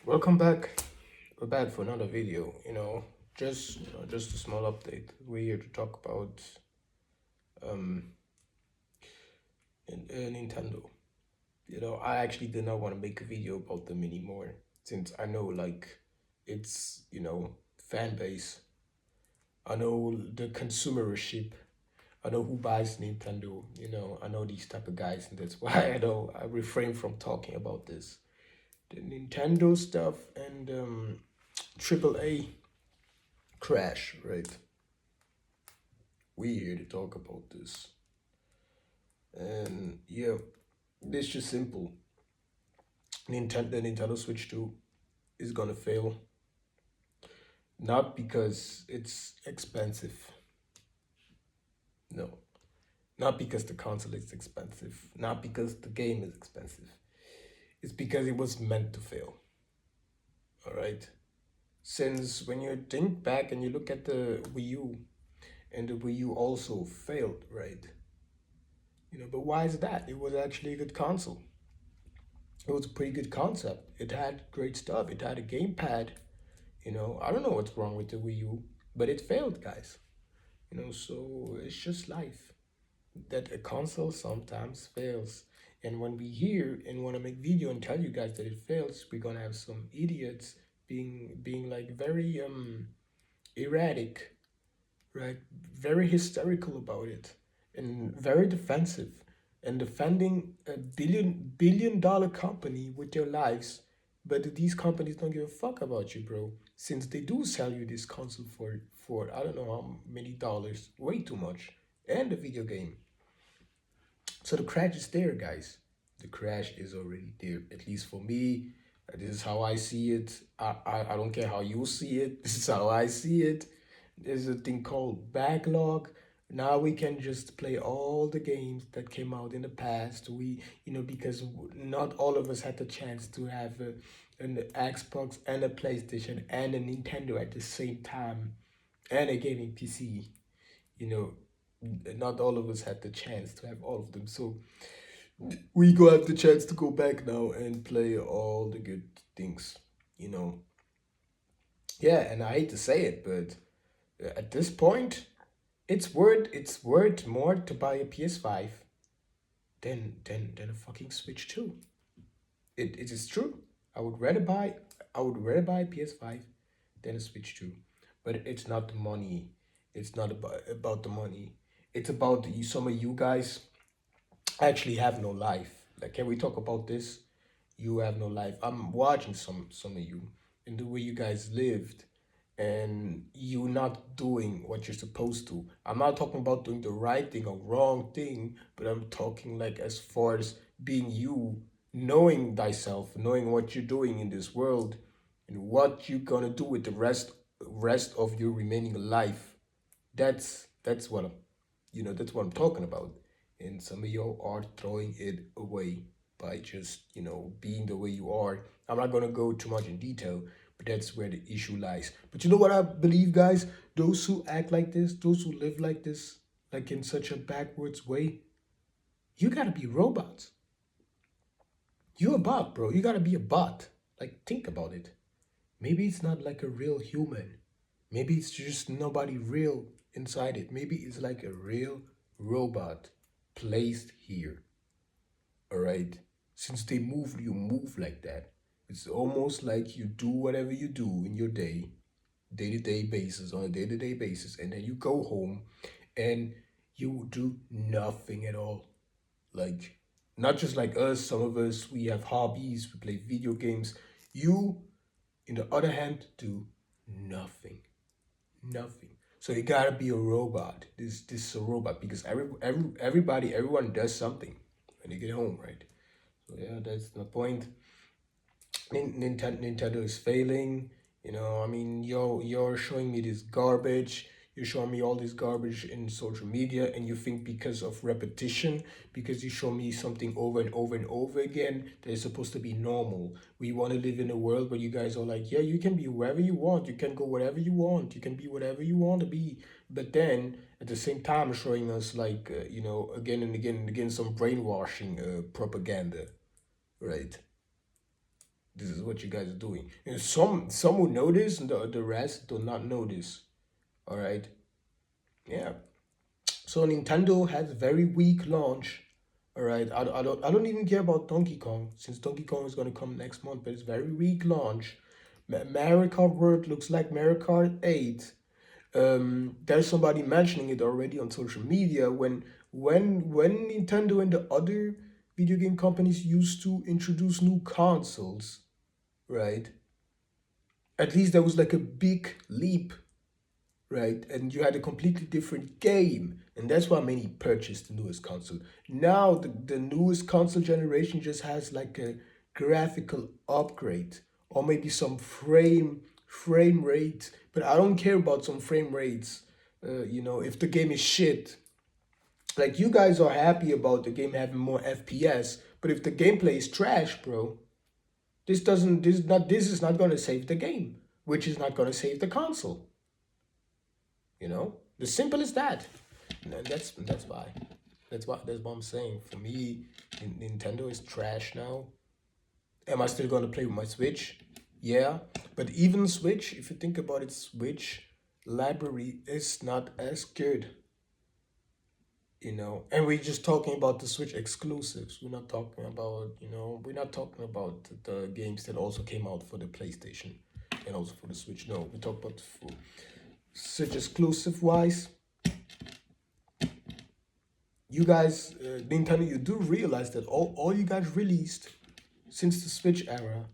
Welcome back. We're back for another video. Just a small update. We're here to talk about um Nintendo. I actually did not want to make a video about them anymore since I know it's fan base. I know the consumership. I know who buys Nintendo. I know these type of guys, and that's why I refrain from talking about this. The Nintendo stuff and AAA crash, right? We here to talk about this. And yeah, it's just simple. The Nintendo Switch 2 is gonna fail. Not because it's expensive. No. Not because the console is expensive. Not because the game is expensive. It's because it was meant to fail. Alright? Since when you think back and you look at the Wii U, and the Wii U also failed, right? But why is that? It was actually a good console. It was a pretty good concept. It had great stuff. It had a gamepad. I don't know what's wrong with the Wii U, but it failed, guys. So it's just life. That a console sometimes fails. And when we hear and want to make video and tell you guys that it fails, we're gonna have some idiots being like very erratic, right? Very hysterical about it and very defensive and defending a billion dollar company with their lives. But these companies don't give a fuck about you, bro. Since they do sell you this console for I don't know how many dollars, way too much, and the video game. So the crash is there, guys. The crash is already there. At least for me, this is how I see it. I don't care how you see it. This is how I see it. There's a thing called backlog. Now we can just play all the games that came out in the past. Because not all of us had the chance to have an Xbox and a PlayStation and a Nintendo at the same time and a gaming PC. You know, not all of us had the chance to have all of them. So we go have the chance to go back now and play all the good things. You know, yeah, and I hate to say it, but at this point, it's worth more to buy a PS5 than a fucking Switch 2. It is true. I would rather buy a PS5 than a Switch 2. But it's not the money. It's not about the money. It's about some of you guys actually have no life. Like, can we talk about this? You have no life. I'm watching some of you and the way you guys lived, and you not doing what you're supposed to. I'm not talking about doing the right thing or wrong thing, but I'm talking like as far as being you, knowing thyself, knowing what you're doing in this world, and what you're gonna do with the rest of your remaining life. That's what I'm talking about. And some of you are throwing it away by just being the way you are. I'm not gonna go too much in detail, but that's where the issue lies. But you know what I believe, guys? Those who act like this, those who live like this, like in such a backwards way, you gotta be robots. You're a bot, bro. You gotta be a bot. Like, think about it. Maybe it's not like a real human. Maybe it's just nobody real inside it. Maybe it's like a real robot placed here. Alright? Since they move, you move like that. It's almost like you do whatever you do in your day-to-day basis, on a day-to-day basis, and then you go home and you do nothing at all. Like, not just like us, some of us, we have hobbies, we play video games. You, in the other hand, do nothing. Nothing. So you gotta be a robot. This is a robot because everyone does something when they get home, right? So yeah, that's the point. Nintendo is failing. I mean, you're showing me this garbage. You're showing me all this garbage in social media, and you think because of repetition, because you show me something over and over and over again, that is supposed to be normal. We want to live in a world where you guys are like, yeah, you can be whoever you want, you can go whatever you want, you can be whatever you want to be. But then at the same time, showing us like, again and again and again, some brainwashing propaganda, right? This is what you guys are doing. And some will notice, and the rest do not notice. All right. Yeah. So Nintendo has very weak launch. All right. I don't even care about Donkey Kong, since Donkey Kong is gonna come next month, but it's very weak launch. Mario Kart World looks like Mario Kart 8. There's somebody mentioning it already on social media, when Nintendo and the other video game companies used to introduce new consoles, right? At least there was like a big leap, right? And you had a completely different game, and that's why many purchased the newest console. Now the newest console generation just has like a graphical upgrade, or maybe some frame rate, but I don't care about some frame rates. If the game is shit, like you guys are happy about the game having more FPS, but if the gameplay is trash, bro, this is not gonna save the game, which is not gonna save the console. The simple as that. And that's why. That's what I'm saying. For me, Nintendo is trash now. Am I still gonna play with my Switch? Yeah, but even Switch, if you think about it, Switch library is not as good. And we're just talking about the Switch exclusives. We're not talking about the games that also came out for the PlayStation and also for the Switch. No, we talk about for Switch exclusive wise. You guys, Nintendo, you do realize that all you guys released since the Switch era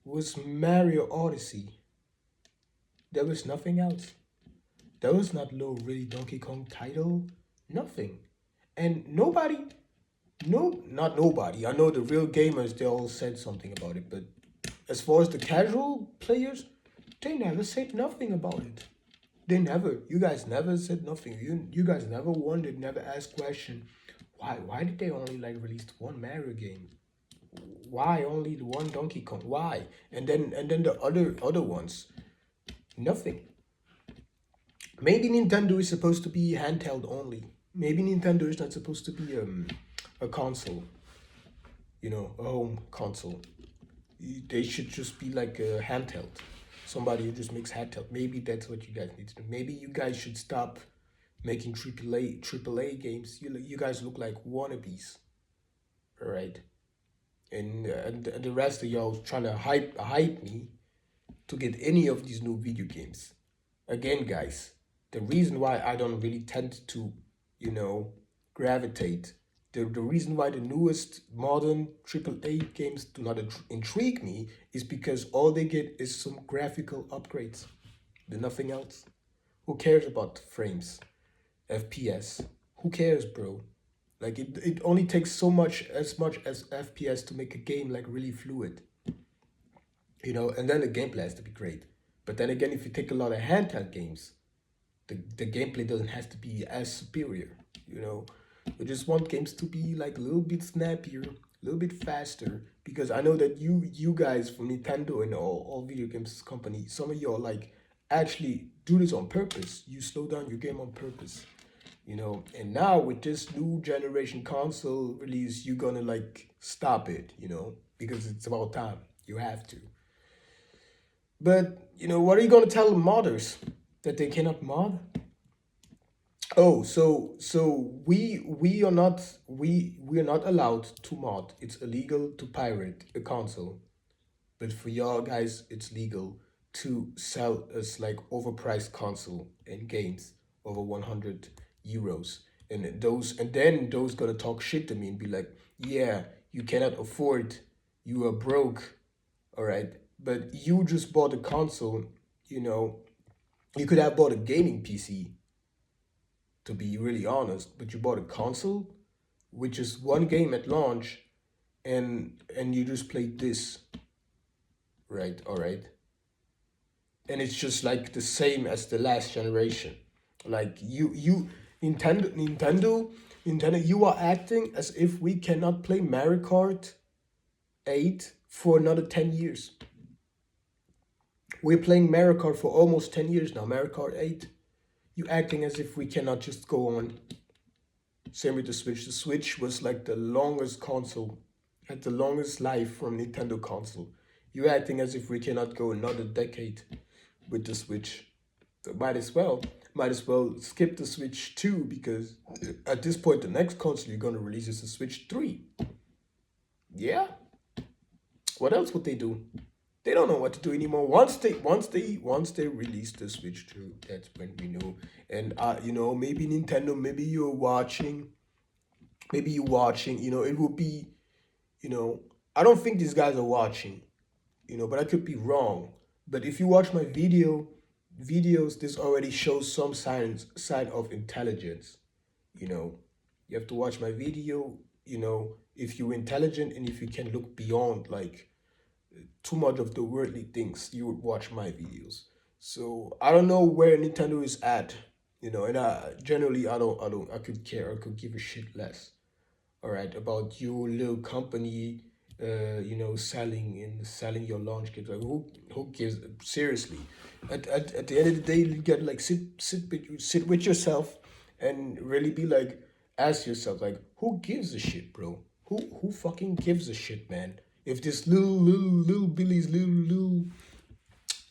was Mario Odyssey. There was nothing else. There was not no really Donkey Kong title. Nothing. And nobody, no, not nobody. I know the real gamers, they all said something about it, but as far as the casual players, they never said nothing about it. You guys never said nothing. You guys never wondered, never asked question. Why did they only like release one Mario game? Why only the one Donkey Kong? Why? And then the other ones, nothing. Maybe Nintendo is supposed to be handheld only. Maybe Nintendo is not supposed to be a console, a home console. They should just be like a handheld. Somebody who just makes handheld. Maybe that's what you guys need to do. Maybe you guys should stop making AAA games. You guys look like wannabes, right? And the rest of y'all trying to hype me to get any of these new video games. Again, guys, the reason why I don't really tend to, gravitate, the reason why the newest modern AAA games do not intrigue me is because all they get is some graphical upgrades. There's nothing else. Who cares about frames, FPS? Who cares, bro? Like it only takes much as FPS to make a game like really fluid. And then the gameplay has to be great. But then again, if you take a lot of handheld games, the gameplay doesn't have to be as superior. You just want games to be like a little bit snappier, a little bit faster. Because I know that you guys from Nintendo and all video games company, some of you are like actually do this on purpose. You slow down your game on purpose. And now with this new generation console release, you're gonna like stop it, because it's about time. You have to. But what are you gonna tell modders? That they cannot mod? Oh, so we are not allowed to mod. It's illegal to pirate a console. But for y'all guys, it's legal to sell us like overpriced console and games over 100 euros. And then those gonna talk shit to me and be like, yeah, you cannot afford, you are broke, all right? But you just bought a console, you could have bought a gaming PC, to be really honest, but you bought a console, which is one game at launch, and you just played this, right? All right, and it's just like the same as the last generation. Like Nintendo, you are acting as if we cannot play Mario Kart 8 for another 10 years. We're playing Mario Kart for almost 10 years now, Mario Kart 8. You acting as if we cannot just go on. Same with the Switch. The Switch was like the longest console, had the longest life from Nintendo console. You're acting as if we cannot go another decade with the Switch. So might as well skip the Switch 2 because at this point the next console you're gonna release is the Switch 3. Yeah. What else would they do? They don't know what to do anymore. Once they release the Switch 2, that's when we know. And maybe Nintendo, maybe you're watching, it will be, I don't think these guys are watching, but I could be wrong. But if you watch my videos, this already shows some sign of intelligence. You have to watch my video, if you're intelligent and if you can look beyond like too much of the worldly things, you would watch my videos. So I don't know where Nintendo is at, and I could care, I could give a shit less, all right, about your little company, selling your launch kits. Like who gives, seriously? At the end of the day, you gotta like sit with yourself and really be like, ask yourself like, who gives a shit, bro? Who fucking gives a shit, man? If this little Billy's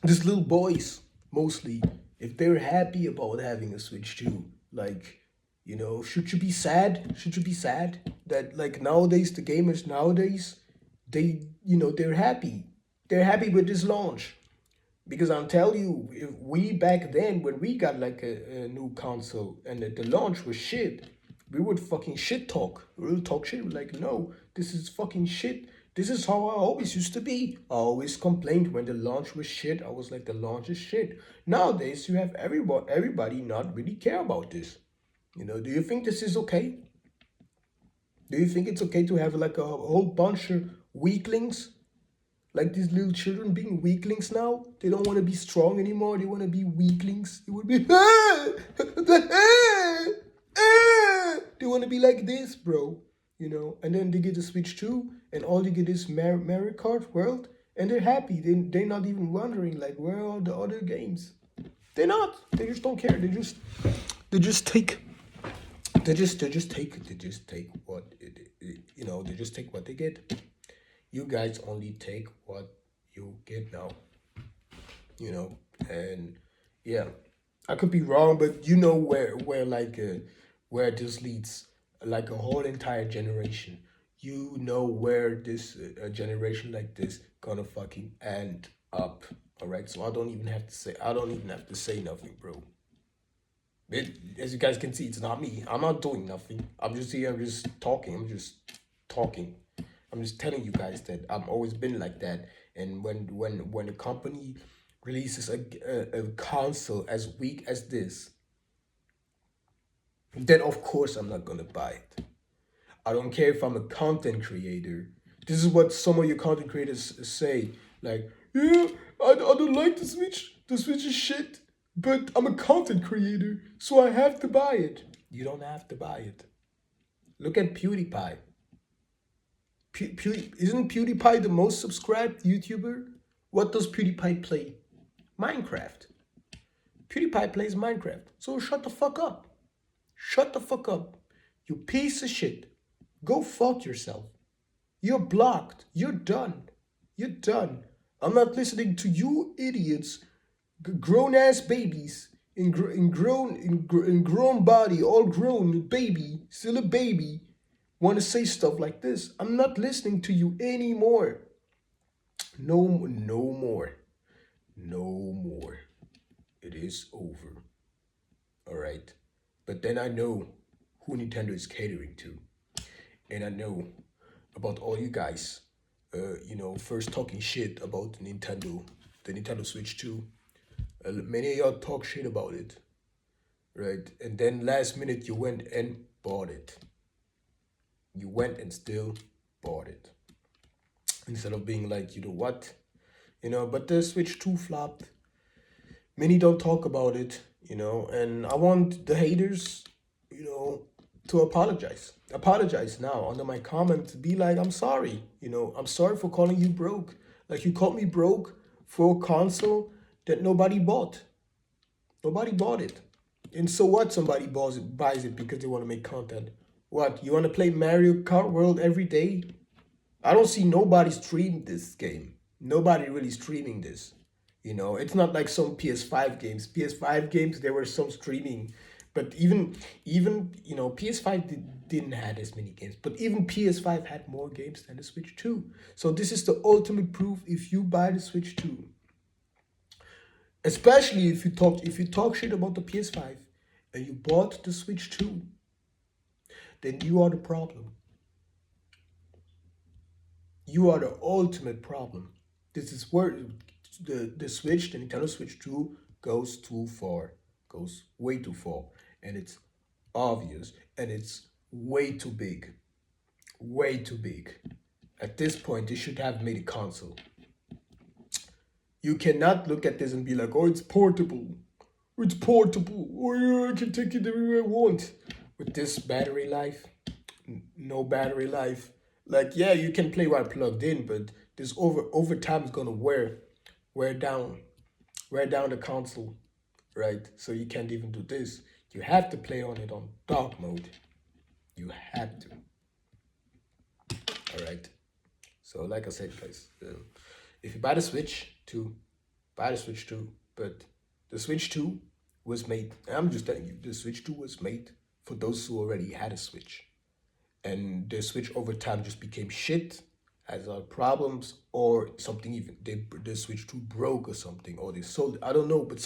these little boys mostly, if they're happy about having a Switch 2, like, should you be sad? Should you be sad that like nowadays the gamers nowadays, they're happy. They're happy with this launch. Because I'm telling you, if we back then when we got like a new console and the launch was shit, we would fucking shit talk. We would talk shit. We're like, no, this is fucking shit. This is how I always used to be. I always complained when the launch was shit. I was like, the launch is shit. Nowadays, you have everybody not really care about this. Do you think this is okay? Do you think it's okay to have like a whole bunch of weaklings? Like these little children being weaklings now? They don't want to be strong anymore. They want to be weaklings. They would be, they want to be like this, bro. And then they get the Switch 2, and all they get is Mario Kart World, and they're happy. They're not even wondering, like, where are the other games? They're not. They just don't care. They just take what they just take what they get. You guys only take what you get now. And yeah, I could be wrong, but where this leads, like a whole entire generation. Where this generation like this gonna fucking end up. All right, so I don't even have to say nothing, bro. As you guys can see, it's not me. I'm not doing nothing. I'm just here. I'm just talking. I'm just telling you guys that I've always been like that. And when a company releases a console as weak as this, then of course I'm not gonna buy it. I don't care if I'm a content creator. This is what some of your content creators say. Like, yeah, I don't like the Switch. The Switch is shit. But I'm a content creator, so I have to buy it. You don't have to buy it. Look at PewDiePie. Isn't PewDiePie the most subscribed YouTuber? What does PewDiePie play? Minecraft. PewDiePie plays Minecraft. So shut the fuck up. Shut the fuck up. You piece of shit. Go fuck yourself. You're blocked. You're done. You're done. I'm not listening to you idiots, grown ass babies, in grown body, all grown baby, still a baby, want to say stuff like this. I'm not listening to you anymore. No more. It is over. All right. But then I know who Nintendo is catering to. And I know about all you guys, first talking shit about the Nintendo Switch 2. Many of y'all talk shit about it, right? And then last minute you went and bought it. You went and still bought it. Instead of being like, you know what? But the Switch 2 flopped. Many don't talk about it, and I want the haters, to apologize. Apologize now under my comment. Be like, I'm sorry. I'm sorry for calling you broke. Like you called me broke for a console that nobody bought. Nobody bought it. And so what? Somebody buys it because they want to make content. What? You want to play Mario Kart World every day? I don't see nobody stream this game. Nobody really streaming this. It's not like some PS5 games. PS5 games, there were some streaming, but even PS5 didn't have as many games. But even PS5 had more games than the Switch 2. So this is the ultimate proof. If you buy the Switch 2, especially if you talk shit about the PS5 and you bought the Switch 2, then you are the problem. You are the ultimate problem. This is where the Switch, the Nintendo Switch 2, goes too far. Goes way too far. And it's obvious. And it's way too big. Way too big. At this point, they should have made a console. You cannot look at this and be like, oh, it's portable. It's portable. Oh, yeah, I can take it everywhere I want. With this battery life, no battery life. Like, yeah, you can play while plugged in, but this over time is gonna wear down the console, right? So you can't even do this. You have to play on it on dark mode. You have to. All right. So like I said, guys, if you buy the Switch 2, buy the Switch 2. But the Switch 2 was made. I'm just telling you, the Switch 2 was made for those who already had a Switch. And the Switch over time just became shit, has problems, or something even. The Switch 2 broke or something, or they sold it. I don't know, but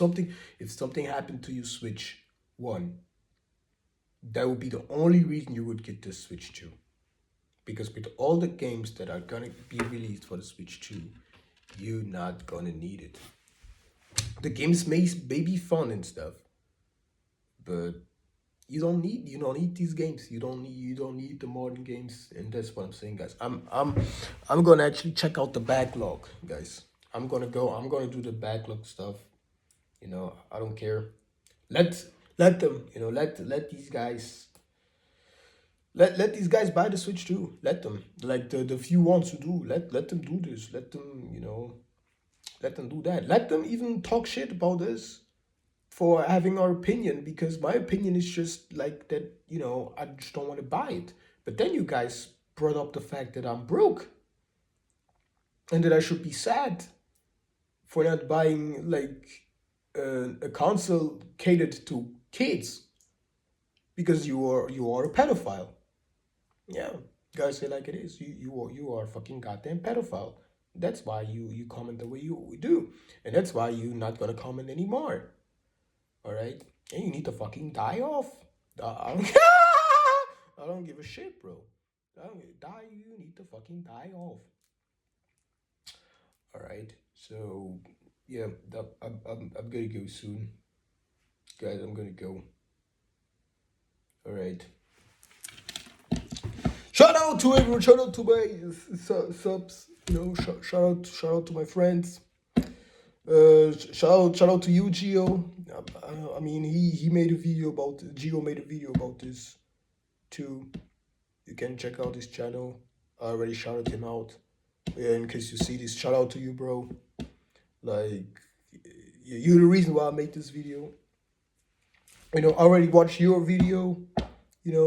if something happened to your Switch 1, that would be the only reason you would get the Switch 2. Because with all the games that are gonna be released for the Switch 2, you're not gonna need it. The games may be fun and stuff, but you don't need these games. You don't need the modern games, and that's what I'm saying, guys. I'm gonna actually check out the backlog, guys. I'm gonna do the backlog stuff. I don't care. Let them, let these guys. Let these guys buy the Switch too. Let them, like the few ones who do. Let them do this. Let them, let them do that. Let them even talk shit about this for having our opinion, because my opinion is just like that, I just don't want to buy it. But then you guys brought up the fact that I'm broke and that I should be sad for not buying like a console catered to kids because you are a pedophile. Yeah, guys say like it is. You are a fucking goddamn pedophile. That's why you comment the way you do, and that's why you're not gonna comment anymore. All right, and you need to fucking die off. I don't give a shit, bro. You need to fucking die off. All right, so yeah, I'm gonna go soon, guys. I'm gonna go. All right. Shout out to everyone. Shout out to my subs. Shout out to my friends. Shout out to you, Gio. I mean, he made a video about Gio made a video about this too. You can check out his channel. I already shouted him out. Yeah, in case you see this, shout out to you, bro. Like, you're the reason why I made this video. I already watched your video.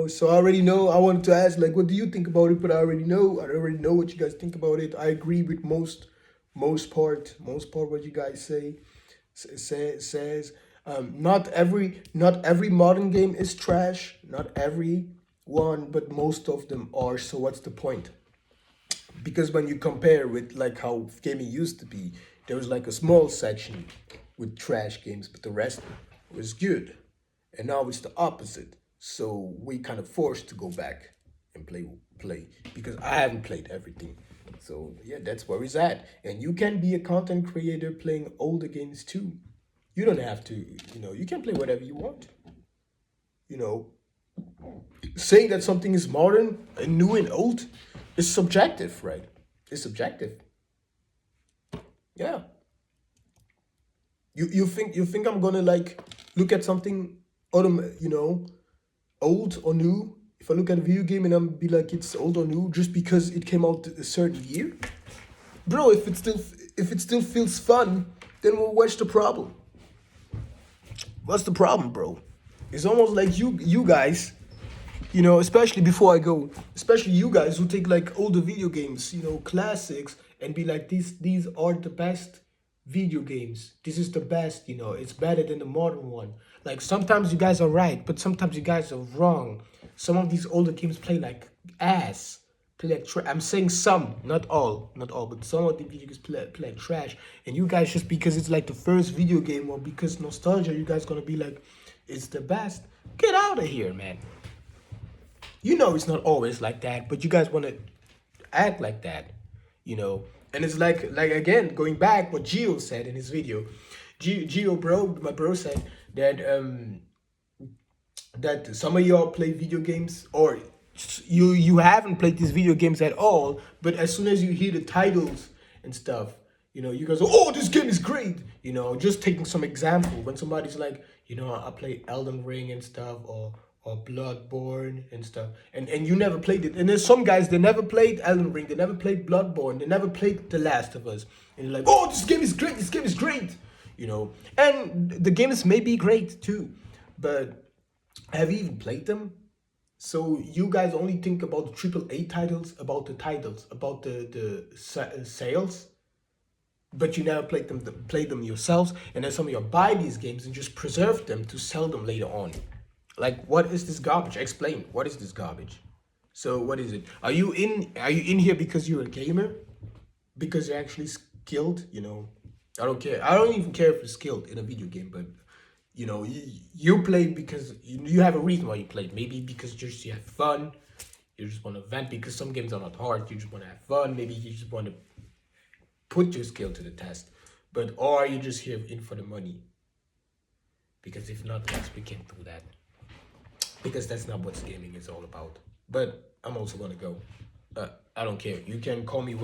So I already know. I wanted to ask, like, what do you think about it? But I already know what you guys think about it. I agree with most part what you guys says. Not every modern game is trash. Not every one, but most of them are. So what's the point? Because when you compare with like how gaming used to be, there was like a small section with trash games, but the rest was good. And now it's the opposite. So we kind of forced to go back and play because I haven't played everything. So yeah, that's where it's at. And you can be a content creator playing older games too. You don't have to, you can play whatever you want. Saying that something is modern and new and old is subjective, right? It's subjective. Yeah. You think I'm gonna like look at something old or new? If I look at a video game and I'm be like it's old or new just because it came out a certain year? Bro, if it still feels fun, then what's the problem? What's the problem, bro? It's almost like you guys You know, especially before I go, especially you guys who take like older video games, you know, classics, and be like, these are the best video games. This is the best, you know, it's better than the modern one. Like sometimes you guys are right, but sometimes you guys are wrong. Some of these older games play like ass. Play like I'm saying some, not all, but some of the video games play like trash. And you guys, just because it's like the first video game or because nostalgia, you guys gonna be like, it's the best. Get out of here, man. You know it's not always like that, but you guys want to act like that, you know. And it's like again, going back what Gio said in his video. Gio bro, my bro said that that some of y'all play video games, or you haven't played these video games at all, but as soon as you hear the titles and stuff, you know, you guys go, oh, this game is great. You know, just taking some example, when somebody's like, you know, I play Elden Ring and stuff, or Bloodborne and stuff, and you never played it. And there's some guys, they never played Elden Ring, they never played Bloodborne, they never played The Last of Us, and you're like, oh, this game is great, you know. And the games may be great too, but have you even played them? So you guys only think about the AAA titles, about the sales, but you never played them yourselves. And then some of you buy these games and just preserve them to sell them later on. Like, what is this garbage? Explain. What is this garbage? So what is it? Are you in here because you're a gamer? Because you're actually skilled? You know, I don't care. I don't even care if you're skilled in a video game, but you know, you play because you have a reason why you play. Maybe because just you have fun. You just want to vent, because some games are not hard. You just want to have fun. Maybe you just want to put your skill to the test. But or are you just here in for the money? Because if not, we can't do that. Because that's not what gaming is all about. But I'm also gonna go. I don't care. You can call me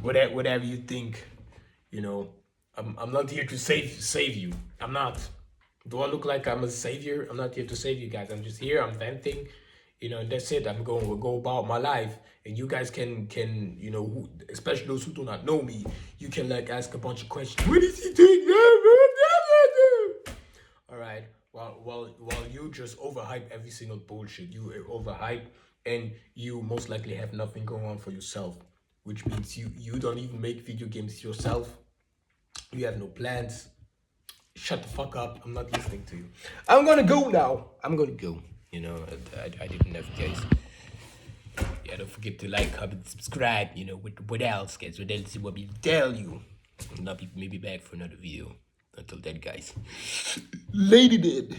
whatever you think. You know, I'm not here to save you. I'm not. Do I look like I'm a savior? I'm not here to save you guys. I'm just here. I'm venting. You know, that's it. I'm going to go about my life, and you guys can you know, especially those who do not know me, you can like ask a bunch of questions. What is he doing? All right. While you just overhype every single bullshit. You overhype, and you most likely have nothing going on for yourself, which means you don't even make video games yourself. You have no plans. Shut the fuck up. I'm not listening to you. I'm gonna go now. I'm gonna go. You know, I didn't have guys. Yeah, don't forget to like, comment, subscribe. You know, what else, guys? What else you want me to tell you? I'll be maybe back for another video. Until then, guys. Lady did.